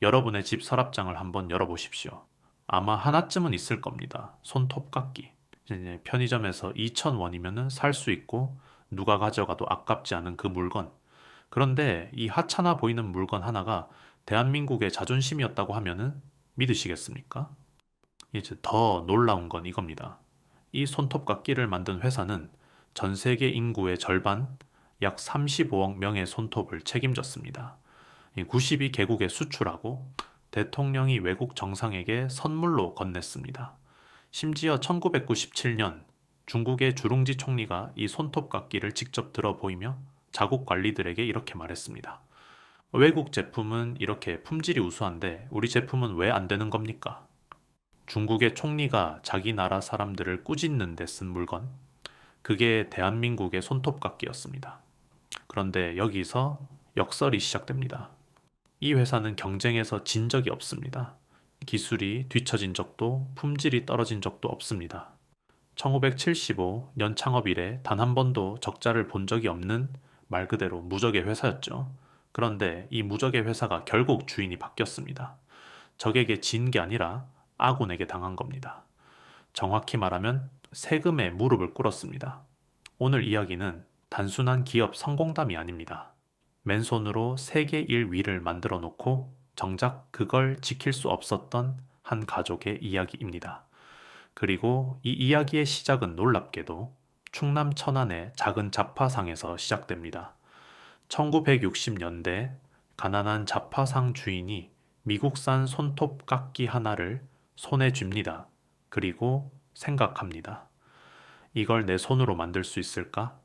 여러분의 집 서랍장을 한번 열어보십시오. 아마 하나쯤은 있을 겁니다. 손톱깎이. 이제 편의점에서 2,000원이면 살 수 있고 누가 가져가도 아깝지 않은 그 물건. 그런데 이 하찮아 보이는 물건 하나가 대한민국의 자존심이었다고 하면은 믿으시겠습니까? 이제 더 놀라운 건 이겁니다. 이 손톱깎이를 만든 회사는 전 세계 인구의 절반, 약 35억 명의 손톱을 책임졌습니다. 92개국에 수출하고 대통령이 외국 정상에게 선물로 건넸습니다. 심지어 1997년 중국의 주룽지 총리가 이 손톱깎이를 직접 들어 보이며 자국 관리들에게 이렇게 말했습니다. 외국 제품은 이렇게 품질이 우수한데 우리 제품은 왜 안 되는 겁니까? 중국의 총리가 자기 나라 사람들을 꾸짖는 데 쓴 물건, 그게 대한민국의 손톱깎이였습니다. 그런데 여기서 역설이 시작됩니다. 이 회사는 경쟁에서 진 적이 없습니다. 기술이 뒤처진 적도 품질이 떨어진 적도 없습니다. 1975년 창업 이래 단 한 번도 적자를 본 적이 없는 말 그대로 무적의 회사였죠. 그런데 이 무적의 회사가 결국 주인이 바뀌었습니다. 적에게 진 게 아니라 아군에게 당한 겁니다. 정확히 말하면 세금에 무릎을 꿇었습니다. 오늘 이야기는 단순한 기업 성공담이 아닙니다. 맨손으로 세계 1위를 만들어 놓고 정작 그걸 지킬 수 없었던 한 가족의 이야기입니다. 그리고 이 이야기의 시작은 놀랍게도 충남 천안의 작은 잡화상에서 시작됩니다. 1960년대 가난한 잡화상 주인이 미국산 손톱깎이 하나를 손에 쥡니다. 그리고 생각합니다. 이걸 내 손으로 만들 수 있을까?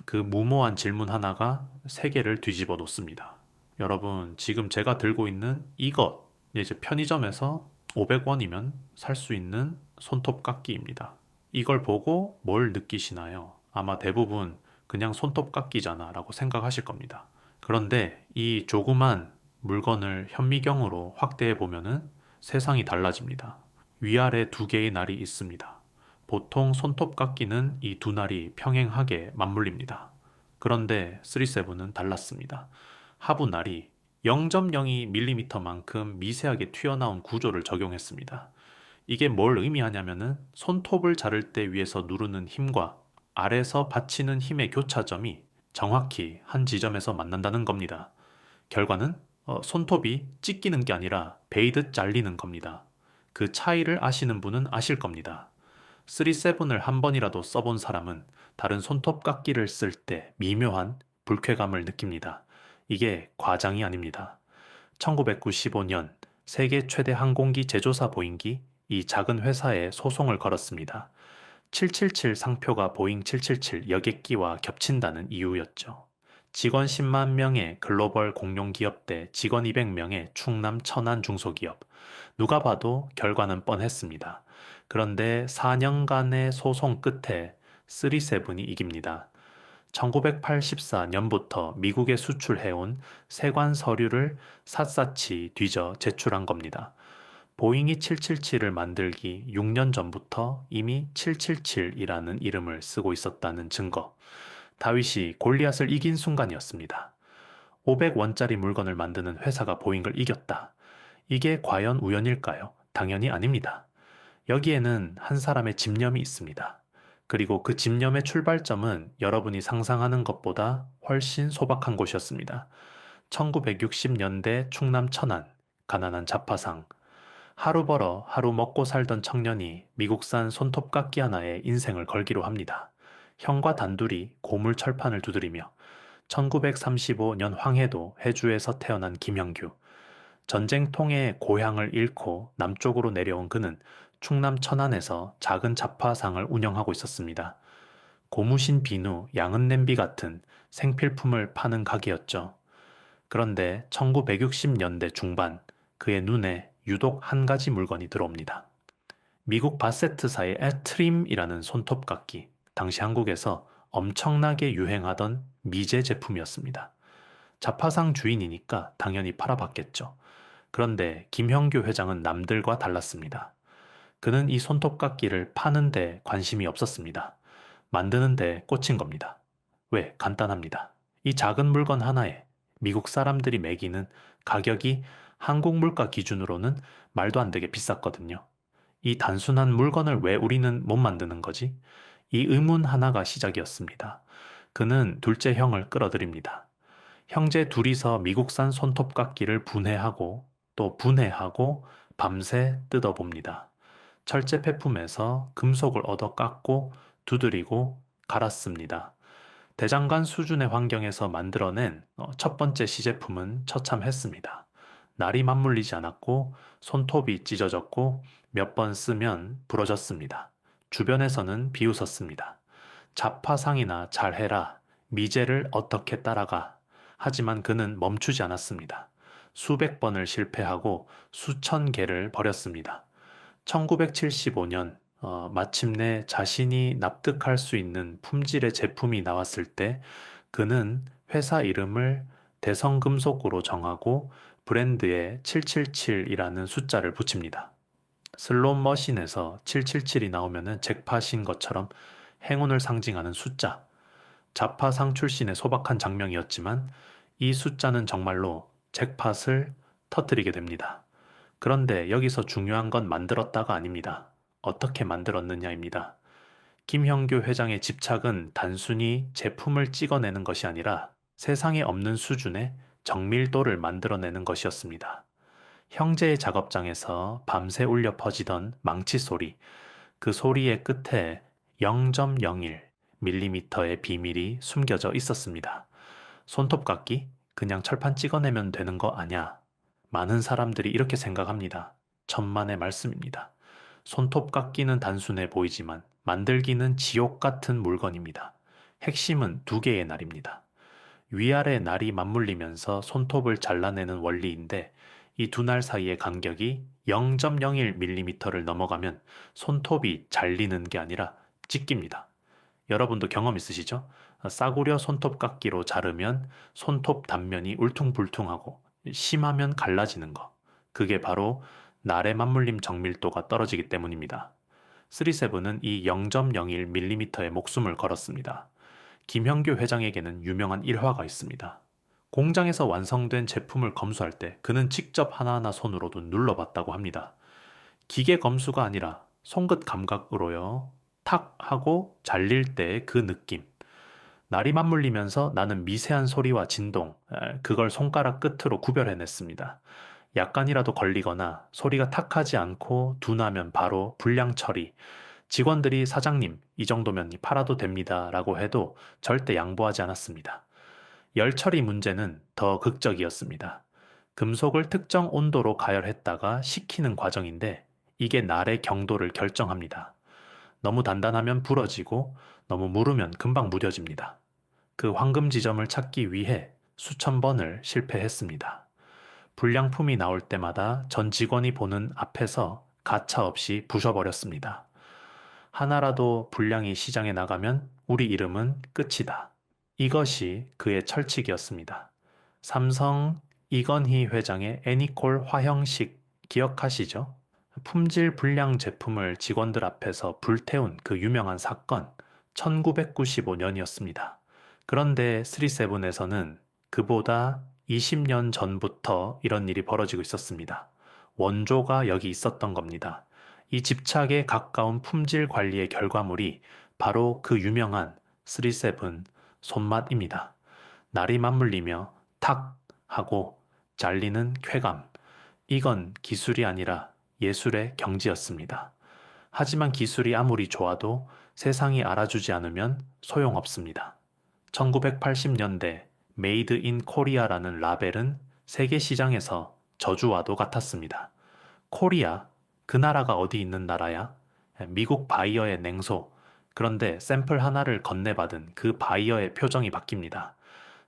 그 무모한 질문 하나가 세계를 뒤집어 놓습니다. 여러분, 지금 제가 들고 있는 이것, 이제 편의점에서 500원이면 살 수 있는 손톱깎이입니다. 이걸 보고 뭘 느끼시나요? 아마 대부분 그냥 손톱깎이잖아 라고 생각하실 겁니다. 그런데 이 조그만 물건을 현미경으로 확대해 보면은 세상이 달라집니다. 위아래 두 개의 날이 있습니다. 보통 손톱깎이는 이 두 날이 평행하게 맞물립니다. 그런데 3세븐은 달랐습니다. 하부 날이 0.02mm만큼 미세하게 튀어나온 구조를 적용했습니다. 이게 뭘 의미하냐면은 손톱을 자를 때 위에서 누르는 힘과 아래서 받치는 힘의 교차점이 정확히 한 지점에서 만난다는 겁니다. 결과는 손톱이 찢기는 게 아니라 베이듯 잘리는 겁니다. 그 차이를 아시는 분은 아실 겁니다. 3세븐을 한 번이라도 써본 사람은 다른 손톱깎이를 쓸 때 미묘한 불쾌감을 느낍니다. 이게 과장이 아닙니다. 1995년 세계 최대 항공기 제조사 보잉기 이 작은 회사에 소송을 걸었습니다. 777 상표가 보잉 777 여객기와 겹친다는 이유였죠. 직원 10만 명의 글로벌 공룡 기업 대 직원 200명의 충남 천안 중소기업. 누가 봐도 결과는 뻔했습니다. 그런데 4년간의 소송 끝에 3세븐이 이깁니다. 1984년부터 미국에 수출해온 세관 서류를 샅샅이 뒤져 제출한 겁니다. 보잉이 777을 만들기 6년 전부터 이미 777이라는 이름을 쓰고 있었다는 증거. 다윗이 골리앗을 이긴 순간이었습니다. 500원짜리 물건을 만드는 회사가 보잉을 이겼다. 이게 과연 우연일까요? 당연히 아닙니다. 여기에는 한 사람의 집념이 있습니다. 그리고 그 집념의 출발점은 여러분이 상상하는 것보다 훨씬 소박한 곳이었습니다. 1960년대 충남 천안, 가난한 잡화상. 하루 벌어 하루 먹고 살던 청년이 미국산 손톱깎이 하나에 인생을 걸기로 합니다. 형과 단둘이 고물 철판을 두드리며 1935년 황해도 해주에서 태어난 김형규. 전쟁통에 고향을 잃고 남쪽으로 내려온 그는 충남 천안에서 작은 잡화상을 운영하고 있었습니다. 고무신 비누, 양은 냄비 같은 생필품을 파는 가게였죠. 그런데 1960년대 중반 그의 눈에 유독 한 가지 물건이 들어옵니다. 미국 바세트사의 애트림이라는 손톱깎이, 당시 한국에서 엄청나게 유행하던 미제 제품이었습니다. 잡화상 주인이니까 당연히 팔아봤겠죠. 그런데 김형규 회장은 남들과 달랐습니다. 그는 이 손톱깎이를 파는데 관심이 없었습니다. 만드는데 꽂힌 겁니다. 왜? 간단합니다. 이 작은 물건 하나에 미국 사람들이 매기는 가격이 한국 물가 기준으로는 말도 안 되게 비쌌거든요. 이 단순한 물건을 왜 우리는 못 만드는 거지? 이 의문 하나가 시작이었습니다. 그는 둘째 형을 끌어들입니다. 형제 둘이서 미국산 손톱깎이를 분해하고 또 분해하고 밤새 뜯어봅니다. 철제 폐품에서 금속을 얻어 깎고 두드리고 갈았습니다. 대장간 수준의 환경에서 만들어낸 첫 번째 시제품은 처참했습니다. 날이 맞물리지 않았고 손톱이 찢어졌고 몇 번 쓰면 부러졌습니다. 주변에서는 비웃었습니다. 자파상이나 잘해라. 미제를 어떻게 따라가. 하지만 그는 멈추지 않았습니다. 수백 번을 실패하고 수천 개를 버렸습니다. 1975년 마침내 자신이 납득할 수 있는 품질의 제품이 나왔을 때 그는 회사 이름을 대성금속으로 정하고 브랜드에 777이라는 숫자를 붙입니다. 슬롯 머신에서 777이 나오면은 잭팟인 것처럼 행운을 상징하는 숫자. 자파상 출신의 소박한 장면이었지만 이 숫자는 정말로 잭팟을 터뜨리게 됩니다. 그런데 여기서 중요한 건 만들었다가 아닙니다. 어떻게 만들었느냐입니다. 김형규 회장의 집착은 단순히 제품을 찍어내는 것이 아니라 세상에 없는 수준의 정밀도를 만들어내는 것이었습니다. 형제의 작업장에서 밤새 울려 퍼지던 망치 소리, 그 소리의 끝에 0.01mm의 비밀이 숨겨져 있었습니다. 손톱깎이? 그냥 철판 찍어내면 되는 거 아냐? 많은 사람들이 이렇게 생각합니다. 천만의 말씀입니다. 손톱깎이는 단순해 보이지만 만들기는 지옥 같은 물건입니다. 핵심은 두 개의 날입니다. 위아래 날이 맞물리면서 손톱을 잘라내는 원리인데 이 두 날 사이의 간격이 0.01mm를 넘어가면 손톱이 잘리는 게 아니라 찢깁니다. 여러분도 경험 있으시죠? 싸구려 손톱깎이로 자르면 손톱 단면이 울퉁불퉁하고 심하면 갈라지는 거. 그게 바로 날의 맞물림 정밀도가 떨어지기 때문입니다. 3세븐은 이 0.01mm의 목숨을 걸었습니다. 김형규 회장에게는 유명한 일화가 있습니다. 공장에서 완성된 제품을 검수할 때 그는 직접 하나하나 손으로도 눌러봤다고 합니다. 기계 검수가 아니라 손끝 감각으로요. 탁 하고 잘릴 때의 그 느낌. 날이 맞물리면서 나는 미세한 소리와 진동, 그걸 손가락 끝으로 구별해냈습니다. 약간이라도 걸리거나 소리가 탁하지 않고 둔하면 바로 불량 처리. 직원들이 사장님, 이 정도면 팔아도 됩니다. 라고 해도 절대 양보하지 않았습니다. 열 처리 문제는 더 극적이었습니다. 금속을 특정 온도로 가열했다가 식히는 과정인데 이게 날의 경도를 결정합니다. 너무 단단하면 부러지고 너무 무르면 금방 무뎌집니다. 그 황금 지점을 찾기 위해 수천 번을 실패했습니다. 불량품이 나올 때마다 전 직원이 보는 앞에서 가차없이 부셔버렸습니다. 하나라도 불량이 시장에 나가면 우리 이름은 끝이다. 이것이 그의 철칙이었습니다. 삼성 이건희 회장의 애니콜 화형식 기억하시죠? 품질 불량 제품을 직원들 앞에서 불태운 그 유명한 사건, 1995년이었습니다. 그런데 3세븐에서는 그보다 20년 전부터 이런 일이 벌어지고 있었습니다. 원조가 여기 있었던 겁니다. 이 집착에 가까운 품질 관리의 결과물이 바로 그 유명한 3세븐 손맛입니다. 날이 맞물리며 탁 하고 잘리는 쾌감. 이건 기술이 아니라 예술의 경지였습니다. 하지만 기술이 아무리 좋아도 세상이 알아주지 않으면 소용없습니다. 1980년대 메이드 인 코리아라는 라벨은 세계 시장에서 저주와도 같았습니다. 코리아? 그 나라가 어디 있는 나라야? 미국 바이어의 냉소. 그런데 샘플 하나를 건네받은 그 바이어의 표정이 바뀝니다.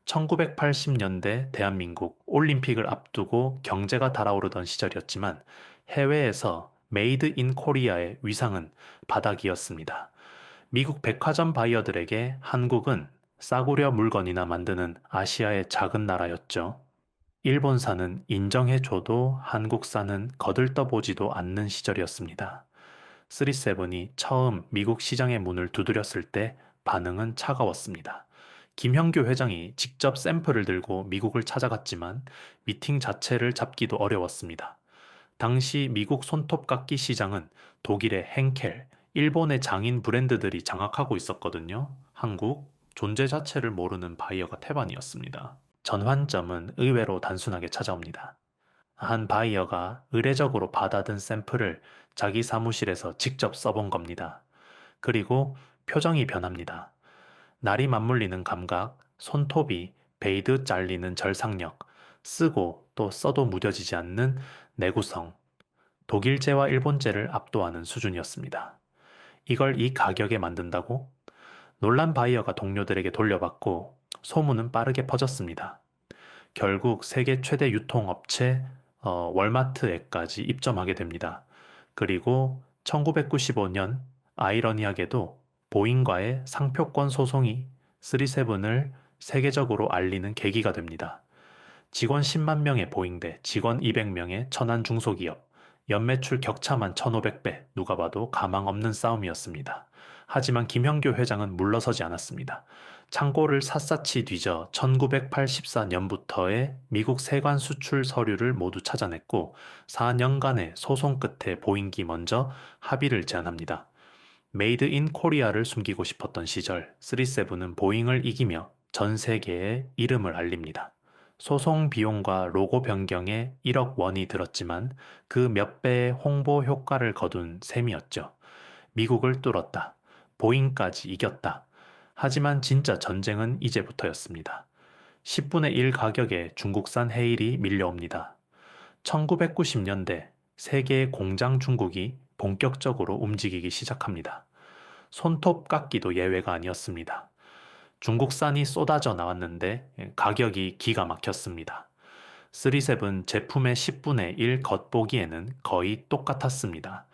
1980년대 대한민국 올림픽을 앞두고 경제가 달아오르던 시절이었지만 해외에서 메이드 인 코리아의 위상은 바닥이었습니다. 미국 백화점 바이어들에게 한국은 싸구려 물건이나 만드는 아시아의 작은 나라였죠. 일본산은 인정해줘도 한국산은 거들떠보지도 않는 시절이었습니다. 3세븐이 처음 미국 시장의 문을 두드렸을 때 반응은 차가웠습니다. 김형규 회장이 직접 샘플을 들고 미국을 찾아갔지만 미팅 자체를 잡기도 어려웠습니다. 당시 미국 손톱깎이 시장은 독일의 henkel, 일본의 장인 브랜드들이 장악하고 있었거든요. 한국, 존재 자체를 모르는 바이어가 태반이었습니다. 전환점은 의외로 단순하게 찾아옵니다. 한 바이어가 의례적으로 받아든 샘플을 자기 사무실에서 직접 써본 겁니다. 그리고 표정이 변합니다. 날이 맞물리는 감각, 손톱이 베이드 잘리는 절삭력, 쓰고 또 써도 무뎌지지 않는 내구성, 독일제와 일본제를 압도하는 수준이었습니다. 이걸 이 가격에 만든다고? 놀란 바이어가 동료들에게 돌려받고 소문은 빠르게 퍼졌습니다. 결국 세계 최대 유통업체 월마트에까지 입점하게 됩니다. 그리고 1995년 아이러니하게도 보잉과의 상표권 소송이 37을 세계적으로 알리는 계기가 됩니다. 직원 10만 명의 보잉 대 직원 200명의 천안 중소기업. 연매출 격차만 1500배, 누가 봐도 가망 없는 싸움이었습니다. 하지만 김형규 회장은 물러서지 않았습니다. 창고를 샅샅이 뒤져 1984년부터의 미국 세관 수출 서류를 모두 찾아냈고 4년간의 소송 끝에 보잉기 먼저 합의를 제안합니다. 메이드 인 코리아를 숨기고 싶었던 시절 37은 보잉을 이기며 전 세계에 이름을 알립니다. 소송 비용과 로고 변경에 1억 원이 들었지만 그 몇 배의 홍보 효과를 거둔 셈이었죠. 미국을 뚫었다. 보잉까지 이겼다. 하지만 진짜 전쟁은 이제부터였습니다. 10분의 1 가격에 중국산 헤일이 밀려옵니다. 1990년대 세계의 공장 중국이 본격적으로 움직이기 시작합니다. 손톱 깎기도 예외가 아니었습니다. 중국산이 쏟아져 나왔는데 가격이 기가 막혔습니다. 37 제품의 10분의 1 겉보기에는 거의 똑같았습니다.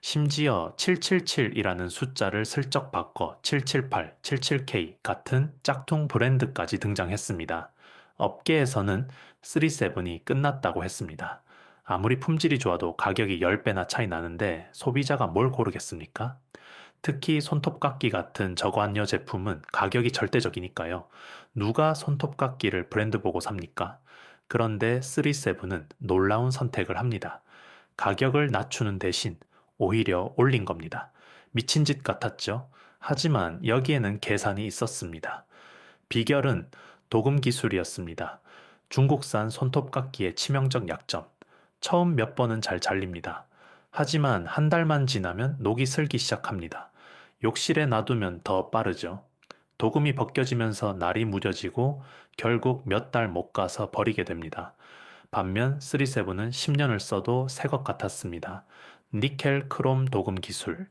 심지어 777이라는 숫자를 슬쩍 바꿔 778, 77K 같은 짝퉁 브랜드까지 등장했습니다. 업계에서는 37이 끝났다고 했습니다. 아무리 품질이 좋아도 가격이 10배나 차이 나는데 소비자가 뭘 고르겠습니까? 특히 손톱깎이 같은 저고함료 제품은 가격이 절대적이니까요. 누가 손톱깎이를 브랜드 보고 삽니까? 그런데 37은 놀라운 선택을 합니다. 가격을 낮추는 대신 오히려 올린 겁니다. 미친 짓 같았죠? 하지만 여기에는 계산이 있었습니다. 비결은 도금 기술이었습니다. 중국산 손톱깎이의 치명적 약점. 처음 몇 번은 잘 잘립니다. 하지만 한 달만 지나면 녹이 슬기 시작합니다. 욕실에 놔두면 더 빠르죠. 도금이 벗겨지면서 날이 무뎌지고 결국 몇 달 못 가서 버리게 됩니다. 반면 37은 10년을 써도 새 것 같았습니다. 니켈 크롬 도금 기술.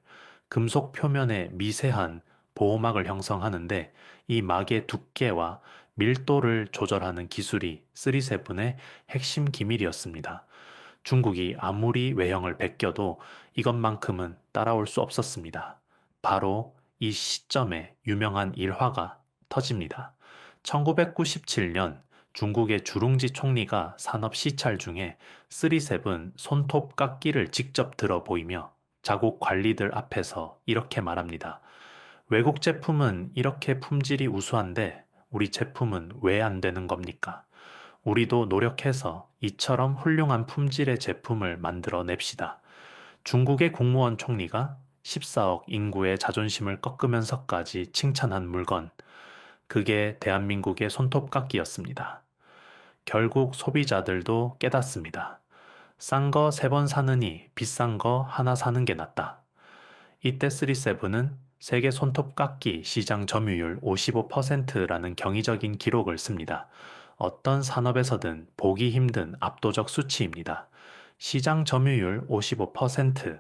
금속 표면에 미세한 보호막을 형성하는데 이 막의 두께와 밀도를 조절하는 기술이 37의 핵심 기밀이었습니다. 중국이 아무리 외형을 베껴도 이것만큼은 따라올 수 없었습니다. 바로 이 시점에 유명한 일화가 터집니다. 1997년 중국의 주룽지 총리가 산업 시찰 중에 37 손톱 깎기를 직접 들어 보이며 자국 관리들 앞에서 이렇게 말합니다. 외국 제품은 이렇게 품질이 우수한데 우리 제품은 왜 안 되는 겁니까? 우리도 노력해서 이처럼 훌륭한 품질의 제품을 만들어 냅시다. 중국의 국무원 총리가 14억 인구의 자존심을 꺾으면서까지 칭찬한 물건, 그게 대한민국의 손톱깎이였습니다. 결국 소비자들도 깨닫습니다. 싼 거 3번 사느니 비싼 거 하나 사는 게 낫다. 이때 37은 세계 손톱깎이 시장 점유율 55%라는 경이적인 기록을 씁니다. 어떤 산업에서든 보기 힘든 압도적 수치입니다. 시장 점유율 55%,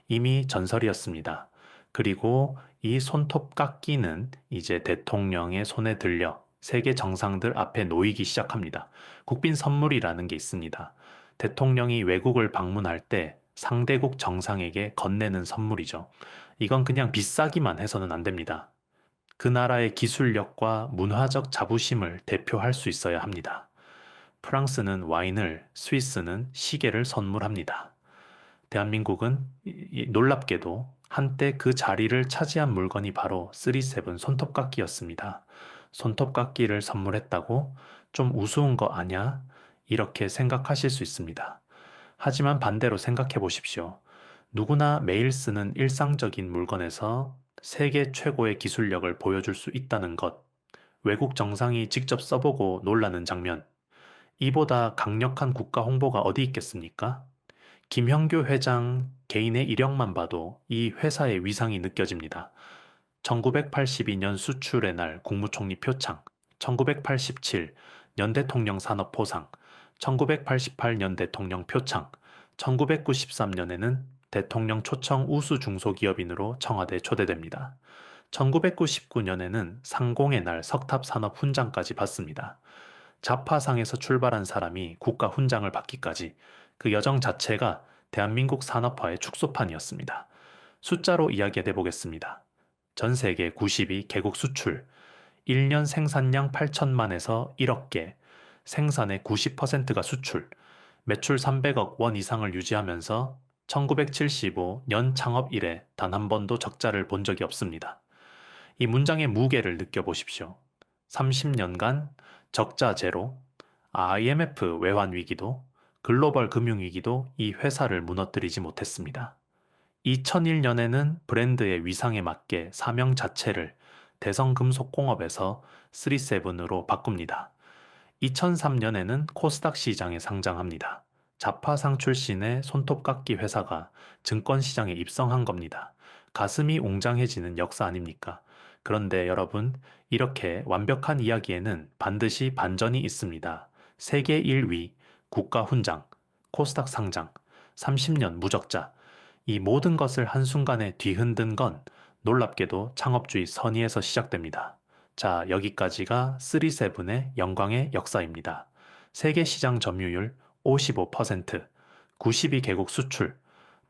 이미 전설이었습니다. 그리고 이 손톱깎이는 이제 대통령의 손에 들려 세계 정상들 앞에 놓이기 시작합니다. 국빈 선물이라는 게 있습니다. 대통령이 외국을 방문할 때 상대국 정상에게 건네는 선물이죠. 이건 그냥 비싸기만 해서는 안 됩니다. 그 나라의 기술력과 문화적 자부심을 대표할 수 있어야 합니다. 프랑스는 와인을, 스위스는 시계를 선물합니다. 대한민국은 놀랍게도 한때 그 자리를 차지한 물건이 바로 37 손톱깎이였습니다. 손톱깎이를 선물했다고? 좀 우스운 거 아냐? 이렇게 생각하실 수 있습니다. 하지만 반대로 생각해 보십시오. 누구나 매일 쓰는 일상적인 물건에서 세계 최고의 기술력을 보여줄 수 있다는 것, 외국 정상이 직접 써보고 놀라는 장면, 이보다 강력한 국가 홍보가 어디 있겠습니까? 김형규 회장 개인의 이력만 봐도 이 회사의 위상이 느껴집니다. 1982년 수출의 날 국무총리 표창, 1987 년 대통령 산업포상, 1988년 대통령 표창, 1993년에는 대통령 초청 우수 중소기업인으로 청와대 초대됩니다. 1999년에는 상공의 날 석탑산업 훈장까지 받습니다. 자파상에서 출발한 사람이 국가 훈장을 받기까지 그 여정 자체가 대한민국 산업화의 축소판이었습니다. 숫자로 이야기해 보겠습니다. 전 세계 90위 개국 수출, 1년 생산량 8천만에서 1억 개, 생산의 90%가 수출, 매출 300억 원 이상을 유지하면서 1975년 창업 이래 단 한 번도 적자를 본 적이 없습니다. 이 문장의 무게를 느껴보십시오. 30년간 적자 제로, IMF 외환 위기도, 글로벌 금융 위기도 이 회사를 무너뜨리지 못했습니다. 2001년에는 브랜드의 위상에 맞게 사명 자체를 대성금속공업에서 37으로 바꿉니다. 2003년에는 코스닥 시장에 상장합니다. 자파상 출신의 손톱깎이 회사가 증권시장에 입성한 겁니다. 가슴이 웅장해지는 역사 아닙니까? 그런데 여러분, 이렇게 완벽한 이야기에는 반드시 반전이 있습니다. 세계 1위, 국가 훈장, 코스닥 상장, 30년 무적자, 이 모든 것을 한순간에 뒤흔든 건 놀랍게도 창업주의 선의에서 시작됩니다. 자, 여기까지가 37의 영광의 역사입니다. 세계 시장 점유율 55%, 92개국 수출,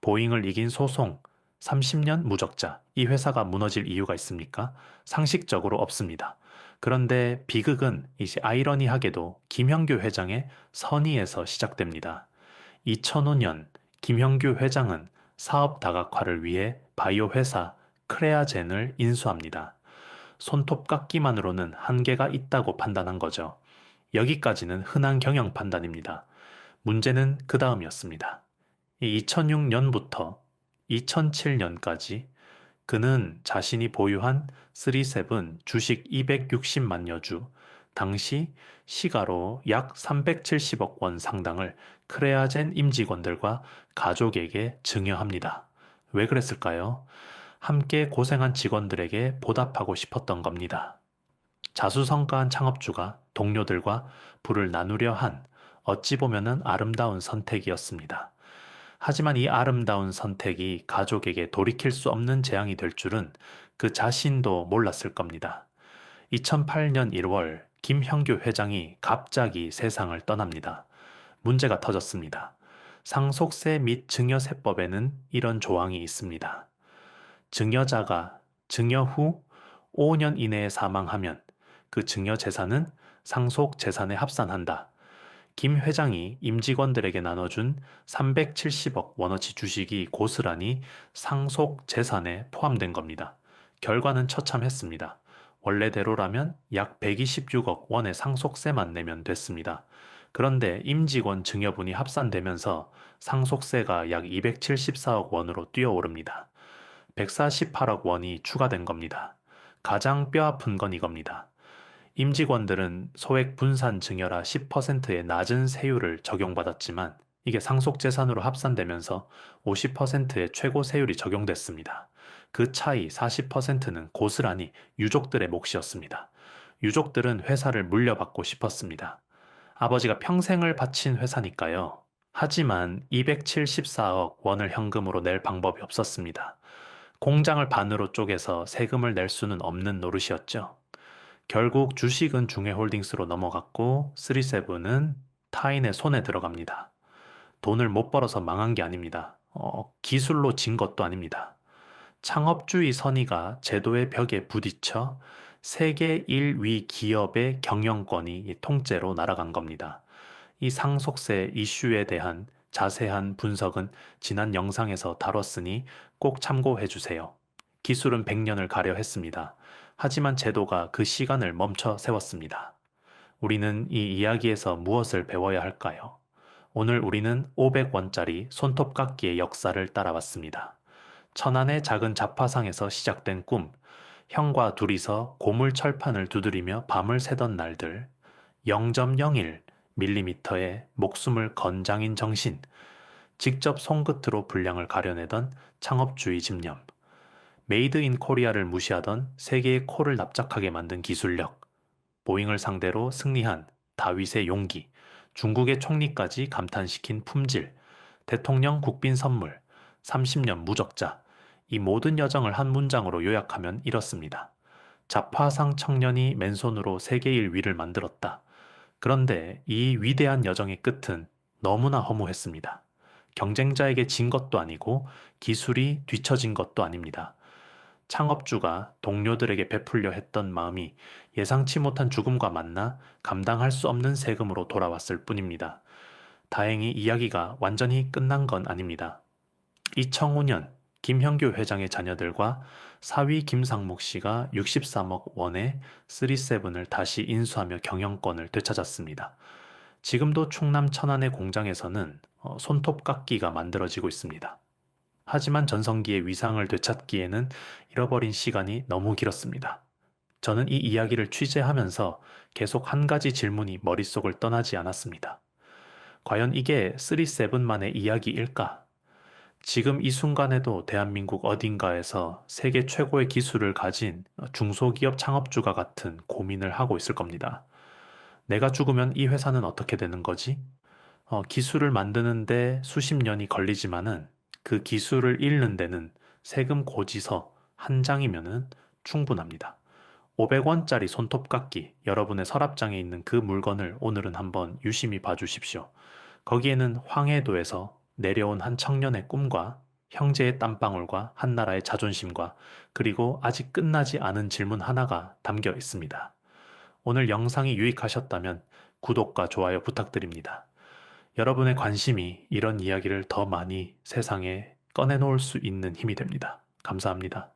보잉을 이긴 소송, 30년 무적자, 이 회사가 무너질 이유가 있습니까? 상식적으로 없습니다. 그런데 비극은 이제 아이러니하게도 김형규 회장의 선의에서 시작됩니다. 2005년 김형규 회장은 사업 다각화를 위해 바이오 회사 크레아젠을 인수합니다. 손톱깎이만으로는 한계가 있다고 판단한 거죠. 여기까지는 흔한 경영 판단입니다. 문제는 그 다음이었습니다. 2006년부터 2007년까지 그는 자신이 보유한 37 주식 260만여 주, 당시 시가로 약 370억 원 상당을 크레아젠 임직원들과 가족에게 증여합니다. 왜 그랬을까요? 함께 고생한 직원들에게 보답하고 싶었던 겁니다. 자수성가한 창업주가 동료들과 부를 나누려 한 어찌 보면은 아름다운 선택이었습니다. 하지만 이 아름다운 선택이 가족에게 돌이킬 수 없는 재앙이 될 줄은 그 자신도 몰랐을 겁니다. 2008년 1월 김형규 회장이 갑자기 세상을 떠납니다. 문제가 터졌습니다. 상속세 및 증여세법에는 이런 조항이 있습니다. 증여자가 증여 후 5년 이내에 사망하면 그 증여 재산은 상속 재산에 합산한다. 김 회장이 임직원들에게 나눠준 370억 원어치 주식이 고스란히 상속 재산에 포함된 겁니다. 결과는 처참했습니다. 원래대로라면 약 126억 원의 상속세만 내면 됐습니다. 그런데 임직원 증여분이 합산되면서 상속세가 약 274억 원으로 뛰어오릅니다. 148억 원이 추가된 겁니다. 가장 뼈아픈 건 이겁니다. 임직원들은 소액 분산 증여라 10%의 낮은 세율을 적용받았지만 이게 상속재산으로 합산되면서 50%의 최고 세율이 적용됐습니다. 그 차이 40%는 고스란히 유족들의 몫이었습니다. 유족들은 회사를 물려받고 싶었습니다. 아버지가 평생을 바친 회사니까요. 하지만 274억 원을 현금으로 낼 방법이 없었습니다. 공장을 반으로 쪼개서 세금을 낼 수는 없는 노릇이었죠. 결국 주식은 중해홀딩스로 넘어갔고 37은 타인의 손에 들어갑니다. 돈을 못 벌어서 망한 게 아닙니다. 기술로 진 것도 아닙니다. 창업주의 선의가 제도의 벽에 부딪혀 세계 1위 기업의 경영권이 통째로 날아간 겁니다. 이 상속세 이슈에 대한 자세한 분석은 지난 영상에서 다뤘으니 꼭 참고해 주세요. 기술은 100년을 가려 했습니다. 하지만 제도가 그 시간을 멈춰 세웠습니다. 우리는 이 이야기에서 무엇을 배워야 할까요? 오늘 우리는 500원짜리 손톱깎이의 역사를 따라왔습니다. 천안의 작은 잡화상에서 시작된 꿈, 형과 둘이서 고물 철판을 두드리며 밤을 새던 날들, 0.01mm의 목숨을 건 장인 정신, 직접 손끝으로 분량을 가려내던 창업주의 집념, 메이드 인 코리아를 무시하던 세계의 코를 납작하게 만든 기술력, 보잉을 상대로 승리한 다윗의 용기, 중국의 총리까지 감탄시킨 품질, 대통령 국빈 선물, 30년 무적자, 이 모든 여정을 한 문장으로 요약하면 이렇습니다. 자파상 청년이 맨손으로 세계일 위를 만들었다. 그런데 이 위대한 여정의 끝은 너무나 허무했습니다. 경쟁자에게 진 것도 아니고 기술이 뒤처진 것도 아닙니다. 창업주가 동료들에게 베풀려 했던 마음이 예상치 못한 죽음과 만나 감당할 수 없는 세금으로 돌아왔을 뿐입니다. 다행히 이야기가 완전히 끝난 건 아닙니다. 2005년 김형규 회장의 자녀들과 사위 김상목 씨가 63억 원의 3세븐을 다시 인수하며 경영권을 되찾았습니다. 지금도 충남 천안의 공장에서는 손톱깎이가 만들어지고 있습니다. 하지만 전성기의 위상을 되찾기에는 잃어버린 시간이 너무 길었습니다. 저는 이 이야기를 취재하면서 계속 한 가지 질문이 머릿속을 떠나지 않았습니다. 과연 이게 3세븐만의 이야기일까? 지금 이 순간에도 대한민국 어딘가에서 세계 최고의 기술을 가진 중소기업 창업주가 같은 고민을 하고 있을 겁니다. 내가 죽으면 이 회사는 어떻게 되는 거지? 기술을 만드는데 수십 년이 걸리지만은 그 기술을 잃는 데는 세금 고지서 한 장이면은 충분합니다. 500원짜리 손톱깎이, 여러분의 서랍장에 있는 그 물건을 오늘은 한번 유심히 봐주십시오. 거기에는 황해도에서 내려온 한 청년의 꿈과 형제의 땀방울과 한 나라의 자존심과 그리고 아직 끝나지 않은 질문 하나가 담겨 있습니다. 오늘 영상이 유익하셨다면 구독과 좋아요 부탁드립니다. 여러분의 관심이 이런 이야기를 더 많이 세상에 꺼내놓을 수 있는 힘이 됩니다. 감사합니다.